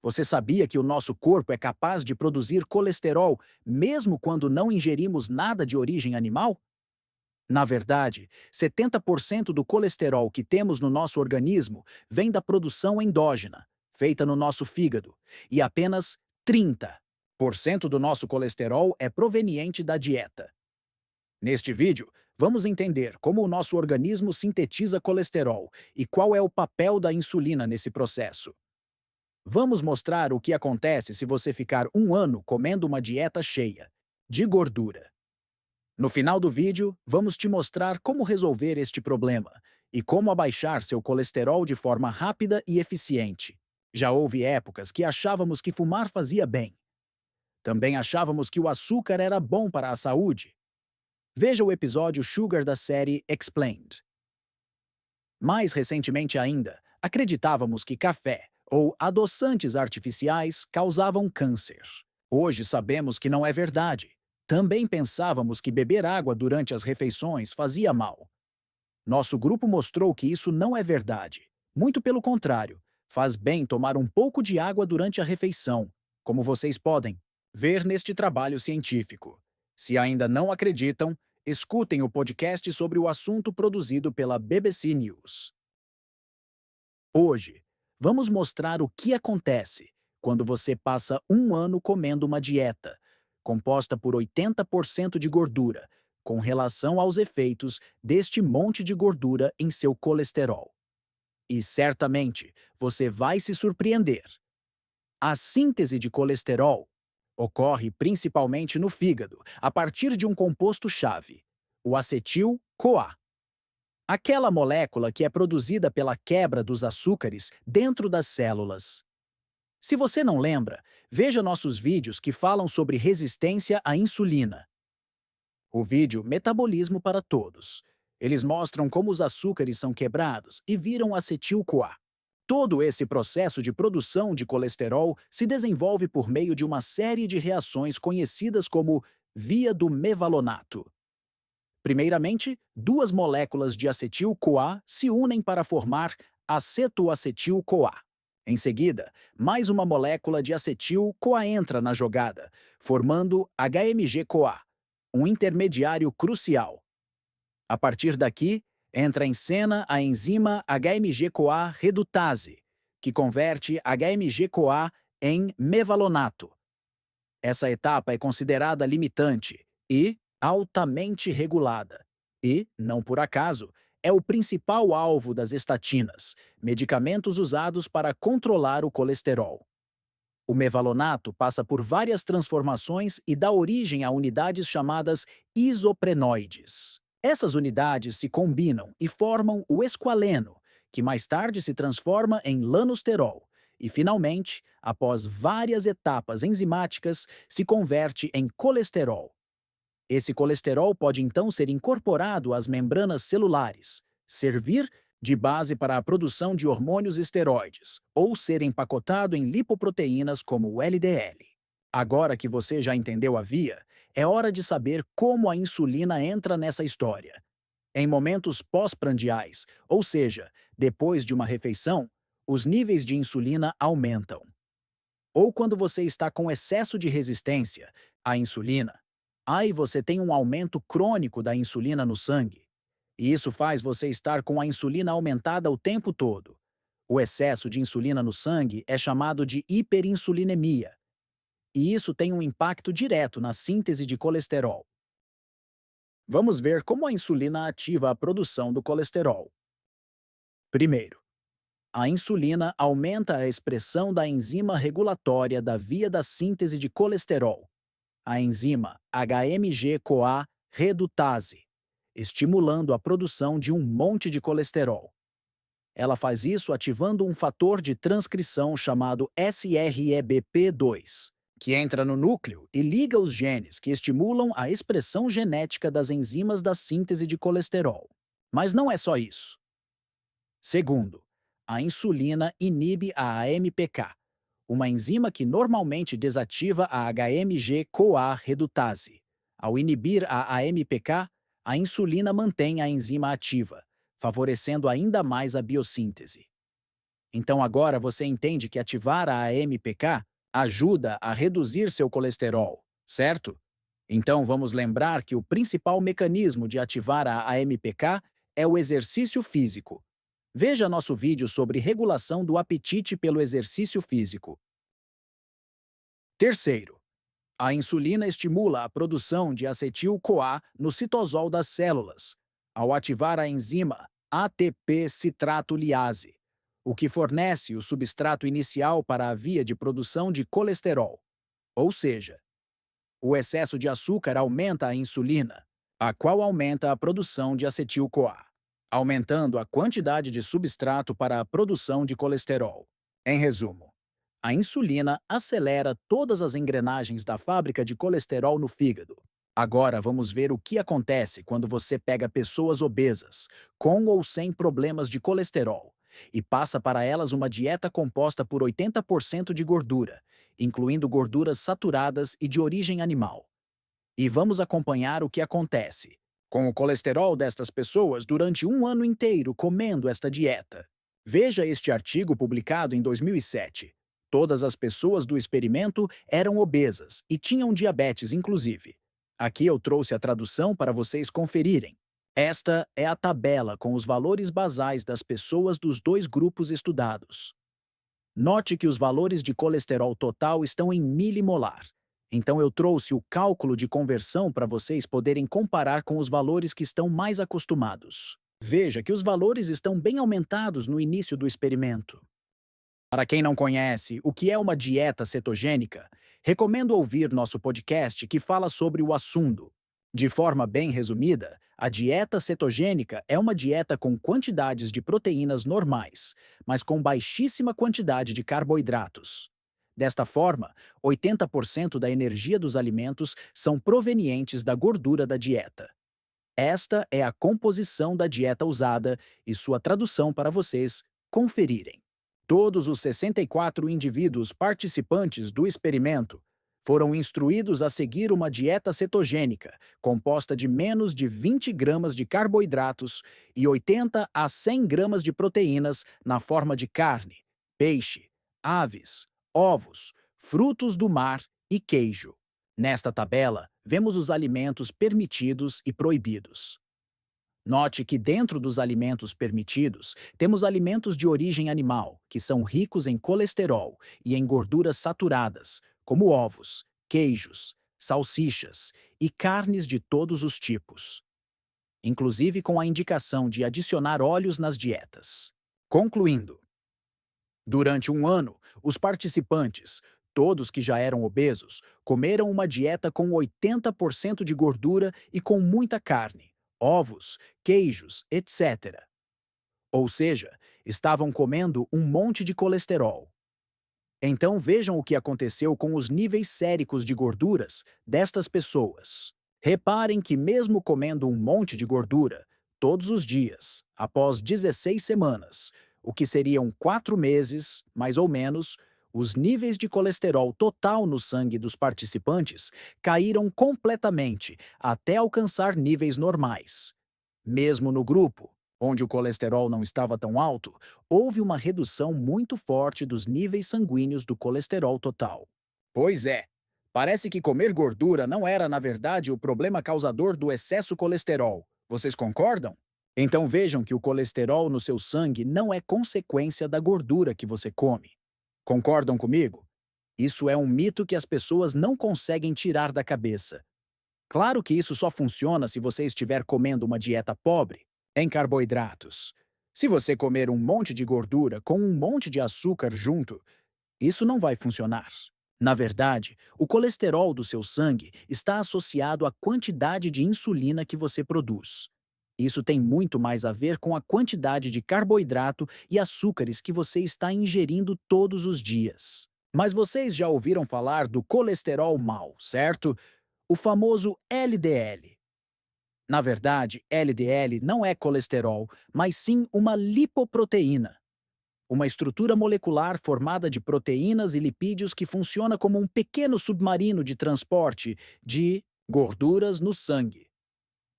Você sabia que o nosso corpo é capaz de produzir colesterol mesmo quando não ingerimos nada de origem animal? Na verdade, 70% do colesterol que temos no nosso organismo vem da produção endógena, feita no nosso fígado, e apenas 30% do nosso colesterol é proveniente da dieta. Neste vídeo, vamos entender como o nosso organismo sintetiza colesterol e qual é o papel da insulina nesse processo. Vamos mostrar o que acontece se você ficar um ano comendo uma dieta cheia de gordura. No final do vídeo, vamos te mostrar como resolver este problema e como abaixar seu colesterol de forma rápida e eficiente. Já houve épocas que achávamos que fumar fazia bem. Também achávamos que o açúcar era bom para a saúde. Veja o episódio Sugar da série Explained. Mais recentemente ainda, acreditávamos que café ou adoçantes artificiais causavam câncer. Hoje sabemos que não é verdade. Também pensávamos que beber água durante as refeições fazia mal. Nosso grupo mostrou que isso não é verdade. Muito pelo contrário, faz bem tomar um pouco de água durante a refeição, como vocês podem ver neste trabalho científico. Se ainda não acreditam, escutem o podcast sobre o assunto produzido pela BBC News. Hoje, vamos mostrar o que acontece quando você passa um ano comendo uma dieta, composta por 80% de gordura, com relação aos efeitos deste monte de gordura em seu colesterol. E certamente você vai se surpreender. A síntese de colesterol ocorre principalmente no fígado, a partir de um composto-chave, o acetil-CoA. Aquela molécula que é produzida pela quebra dos açúcares dentro das células. Se você não lembra, veja nossos vídeos que falam sobre resistência à insulina. O vídeo Metabolismo para Todos. Eles mostram como os açúcares são quebrados e viram acetil-CoA. Todo esse processo de produção de colesterol se desenvolve por meio de uma série de reações conhecidas como via do mevalonato. Primeiramente, duas moléculas de acetil-CoA se unem para formar acetoacetil-CoA. Em seguida, mais uma molécula de acetil-CoA entra na jogada, formando HMG-CoA, um intermediário crucial. A partir daqui, entra em cena a enzima HMG-CoA redutase, que converte HMG-CoA em mevalonato. Essa etapa é considerada limitante e altamente regulada. E, não por acaso, é o principal alvo das estatinas, medicamentos usados para controlar o colesterol. O mevalonato passa por várias transformações e dá origem a unidades chamadas isoprenoides. Essas unidades se combinam e formam o esqualeno, que mais tarde se transforma em lanosterol e, finalmente, após várias etapas enzimáticas, se converte em colesterol. Esse colesterol pode então ser incorporado às membranas celulares, servir de base para a produção de hormônios esteroides, ou ser empacotado em lipoproteínas como o LDL. Agora que você já entendeu a via, é hora de saber como a insulina entra nessa história. Em momentos pós-prandiais, ou seja, depois de uma refeição, os níveis de insulina aumentam. Ou quando você está com excesso de resistência à insulina, aí você tem um aumento crônico da insulina no sangue. E isso faz você estar com a insulina aumentada o tempo todo. O excesso de insulina no sangue é chamado de hiperinsulinemia, e isso tem um impacto direto na síntese de colesterol. Vamos ver como a insulina ativa a produção do colesterol. Primeiro, a insulina aumenta a expressão da enzima regulatória da via da síntese de colesterol, a enzima HMG-CoA redutase, estimulando a produção de um monte de colesterol. Ela faz isso ativando um fator de transcrição chamado SREBP2, que entra no núcleo e liga os genes que estimulam a expressão genética das enzimas da síntese de colesterol. Mas não é só isso. Segundo, a insulina inibe a AMPK, uma enzima que normalmente desativa a HMG-CoA redutase. Ao inibir a AMPK, a insulina mantém a enzima ativa, favorecendo ainda mais a biossíntese. Então agora você entende que ativar a AMPK ajuda a reduzir seu colesterol, certo? Então vamos lembrar que o principal mecanismo de ativar a AMPK é o exercício físico. Veja nosso vídeo sobre regulação do apetite pelo exercício físico. Terceiro, a insulina estimula a produção de acetil-CoA no citosol das células, ao ativar a enzima ATP-citrato-liase, o que fornece o substrato inicial para a via de produção de colesterol. Ou seja, o excesso de açúcar aumenta a insulina, a qual aumenta a produção de acetil-CoA, aumentando a quantidade de substrato para a produção de colesterol. Em resumo, a insulina acelera todas as engrenagens da fábrica de colesterol no fígado. Agora vamos ver o que acontece quando você pega pessoas obesas, com ou sem problemas de colesterol, e passa para elas uma dieta composta por 80% de gordura, incluindo gorduras saturadas e de origem animal. E vamos acompanhar o que acontece com o colesterol destas pessoas durante um ano inteiro comendo esta dieta. Veja este artigo publicado em 2007. Todas as pessoas do experimento eram obesas e tinham diabetes, inclusive. Aqui eu trouxe a tradução para vocês conferirem. Esta é a tabela com os valores basais das pessoas dos dois grupos estudados. Note que os valores de colesterol total estão em milimolar. Então eu trouxe o cálculo de conversão para vocês poderem comparar com os valores que estão mais acostumados. Veja que os valores estão bem aumentados no início do experimento. Para quem não conhece o que é uma dieta cetogênica, recomendo ouvir nosso podcast que fala sobre o assunto. De forma bem resumida, a dieta cetogênica é uma dieta com quantidades de proteínas normais, mas com baixíssima quantidade de carboidratos. Desta forma, 80% da energia dos alimentos são provenientes da gordura da dieta. Esta é a composição da dieta usada e sua tradução para vocês conferirem. Todos os 64 indivíduos participantes do experimento foram instruídos a seguir uma dieta cetogênica, composta de menos de 20 gramas de carboidratos e 80 a 100 gramas de proteínas na forma de carne, peixe, aves, ovos, frutos do mar e queijo. Nesta tabela, vemos os alimentos permitidos e proibidos. Note que dentro dos alimentos permitidos, temos alimentos de origem animal, que são ricos em colesterol e em gorduras saturadas, como ovos, queijos, salsichas e carnes de todos os tipos, inclusive com a indicação de adicionar óleos nas dietas. Concluindo, durante um ano, os participantes, todos que já eram obesos, comeram uma dieta com 80% de gordura e com muita carne, ovos, queijos, etc. Ou seja, estavam comendo um monte de colesterol. Então vejam o que aconteceu com os níveis séricos de gorduras destas pessoas. Reparem que mesmo comendo um monte de gordura, todos os dias, após 16 semanas, o que seriam 4 meses, mais ou menos, os níveis de colesterol total no sangue dos participantes caíram completamente até alcançar níveis normais. Mesmo no grupo, onde o colesterol não estava tão alto, houve uma redução muito forte dos níveis sanguíneos do colesterol total. Pois é, parece que comer gordura não era, na verdade, o problema causador do excesso colesterol. Vocês concordam? Então vejam que o colesterol no seu sangue não é consequência da gordura que você come. Concordam comigo? Isso é um mito que as pessoas não conseguem tirar da cabeça. Claro que isso só funciona se você estiver comendo uma dieta pobre em carboidratos. Se você comer um monte de gordura com um monte de açúcar junto, isso não vai funcionar. Na verdade, o colesterol do seu sangue está associado à quantidade de insulina que você produz. Isso tem muito mais a ver com a quantidade de carboidrato e açúcares que você está ingerindo todos os dias. Mas vocês já ouviram falar do colesterol mau, certo? O famoso LDL. Na verdade, LDL não é colesterol, mas sim uma lipoproteína, uma estrutura molecular formada de proteínas e lipídios que funciona como um pequeno submarino de transporte de gorduras no sangue.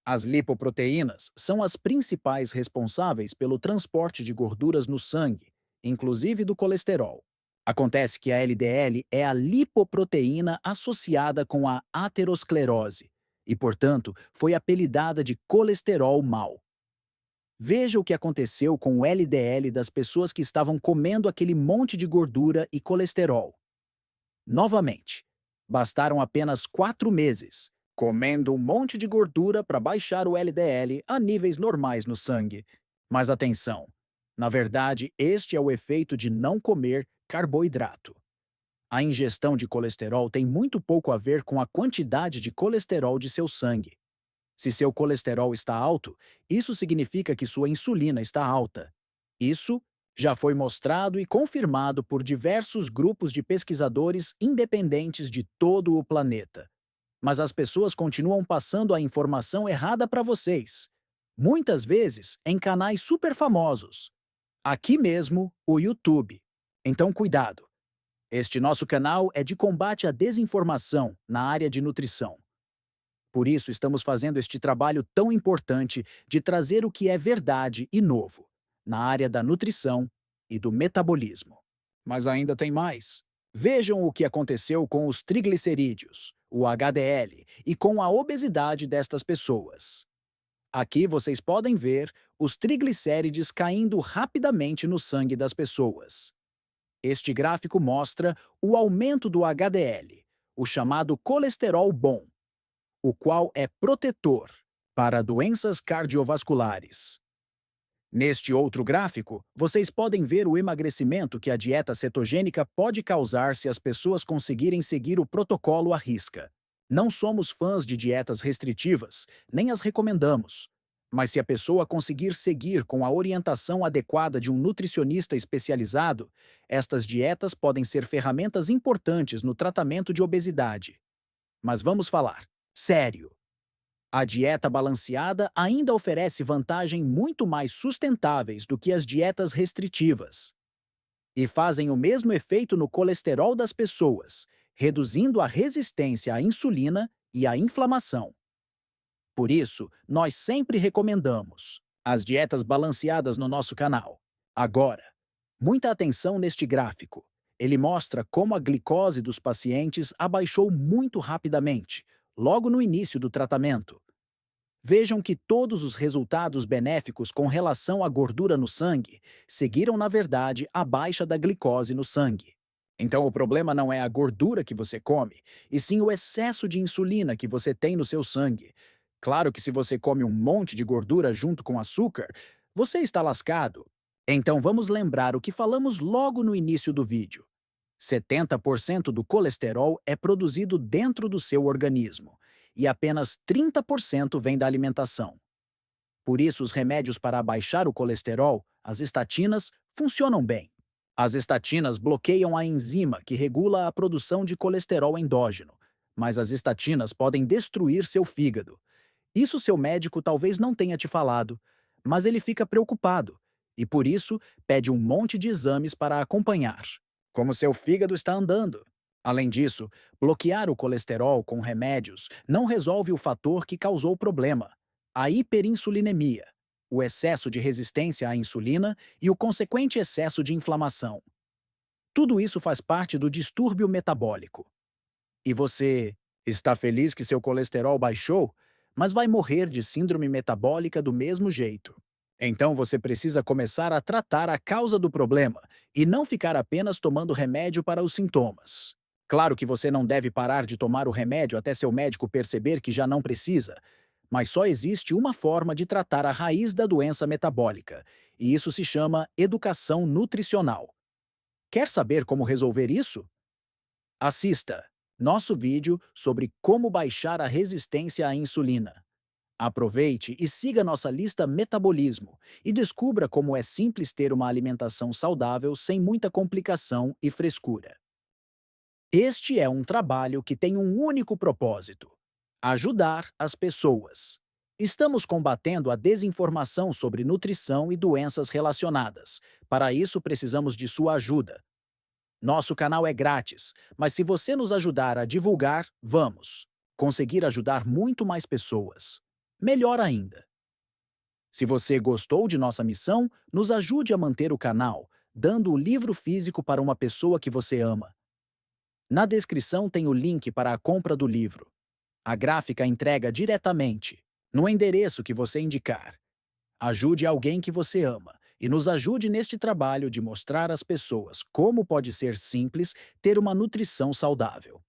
As lipoproteínas são as principais responsáveis pelo transporte de gorduras no sangue inclusive do colesterol. Acontece que a LDL é a lipoproteína associada com a aterosclerose e, portanto, foi apelidada de colesterol mau. Veja o que aconteceu com o LDL das pessoas que estavam comendo aquele monte de gordura e colesterol. Novamente, bastaram apenas 4 meses, comendo um monte de gordura para baixar o LDL a níveis normais no sangue. Mas atenção, na verdade, este é o efeito de não comer carboidrato. A ingestão de colesterol tem muito pouco a ver com a quantidade de colesterol de seu sangue. Se seu colesterol está alto, isso significa que sua insulina está alta. Isso já foi mostrado e confirmado por diversos grupos de pesquisadores independentes de todo o planeta. Mas as pessoas continuam passando a informação errada para vocês. Muitas vezes em canais super famosos. Aqui mesmo, o YouTube. Então, cuidado. Este nosso canal é de combate à desinformação na área de nutrição. Por isso, estamos fazendo este trabalho tão importante de trazer o que é verdade e novo, na área da nutrição e do metabolismo. Mas ainda tem mais. Vejam o que aconteceu com os triglicerídeos, o HDL, e com a obesidade destas pessoas. Aqui vocês podem ver os triglicérides caindo rapidamente no sangue das pessoas. Este gráfico mostra o aumento do HDL, o chamado colesterol bom, o qual é protetor para doenças cardiovasculares. Neste outro gráfico, vocês podem ver o emagrecimento que a dieta cetogênica pode causar se as pessoas conseguirem seguir o protocolo à risca. Não somos fãs de dietas restritivas, nem as recomendamos. Mas se a pessoa conseguir seguir com a orientação adequada de um nutricionista especializado, estas dietas podem ser ferramentas importantes no tratamento de obesidade. Mas vamos falar sério. A dieta balanceada ainda oferece vantagens muito mais sustentáveis do que as dietas restritivas. E fazem o mesmo efeito no colesterol das pessoas, reduzindo a resistência à insulina e à inflamação. Por isso, nós sempre recomendamos as dietas balanceadas no nosso canal. Agora, muita atenção neste gráfico. Ele mostra como a glicose dos pacientes abaixou muito rapidamente, logo no início do tratamento. Vejam que todos os resultados benéficos com relação à gordura no sangue seguiram, na verdade, a baixa da glicose no sangue. Então, o problema não é a gordura que você come, e sim o excesso de insulina que você tem no seu sangue. Claro que se você come um monte de gordura junto com açúcar, você está lascado. Então, vamos lembrar o que falamos logo no início do vídeo. 70% do colesterol é produzido dentro do seu organismo e apenas 30% vem da alimentação. Por isso, os remédios para abaixar o colesterol, as estatinas, funcionam bem. As estatinas bloqueiam a enzima que regula a produção de colesterol endógeno, mas as estatinas podem destruir seu fígado. Isso seu médico talvez não tenha te falado, mas ele fica preocupado e, por isso, pede um monte de exames para acompanhar como seu fígado está andando. Além disso, bloquear o colesterol com remédios não resolve o fator que causou o problema, a hiperinsulinemia, o excesso de resistência à insulina e o consequente excesso de inflamação. Tudo isso faz parte do distúrbio metabólico. E você está feliz que seu colesterol baixou, mas vai morrer de síndrome metabólica do mesmo jeito. Então você precisa começar a tratar a causa do problema e não ficar apenas tomando remédio para os sintomas. Claro que você não deve parar de tomar o remédio até seu médico perceber que já não precisa, mas só existe uma forma de tratar a raiz da doença metabólica, e isso se chama educação nutricional. Quer saber como resolver isso? Assista nosso vídeo sobre como baixar a resistência à insulina. Aproveite e siga nossa lista Metabolismo e descubra como é simples ter uma alimentação saudável sem muita complicação e frescura. Este é um trabalho que tem um único propósito: ajudar as pessoas. Estamos combatendo a desinformação sobre nutrição e doenças relacionadas. Para isso, precisamos de sua ajuda. Nosso canal é grátis, mas se você nos ajudar a divulgar, vamos conseguir ajudar muito mais pessoas. Melhor ainda. Se você gostou de nossa missão, nos ajude a manter o canal, dando o livro físico para uma pessoa que você ama. Na descrição tem o link para a compra do livro. A gráfica entrega diretamente, no endereço que você indicar. Ajude alguém que você ama e nos ajude neste trabalho de mostrar às pessoas como pode ser simples ter uma nutrição saudável.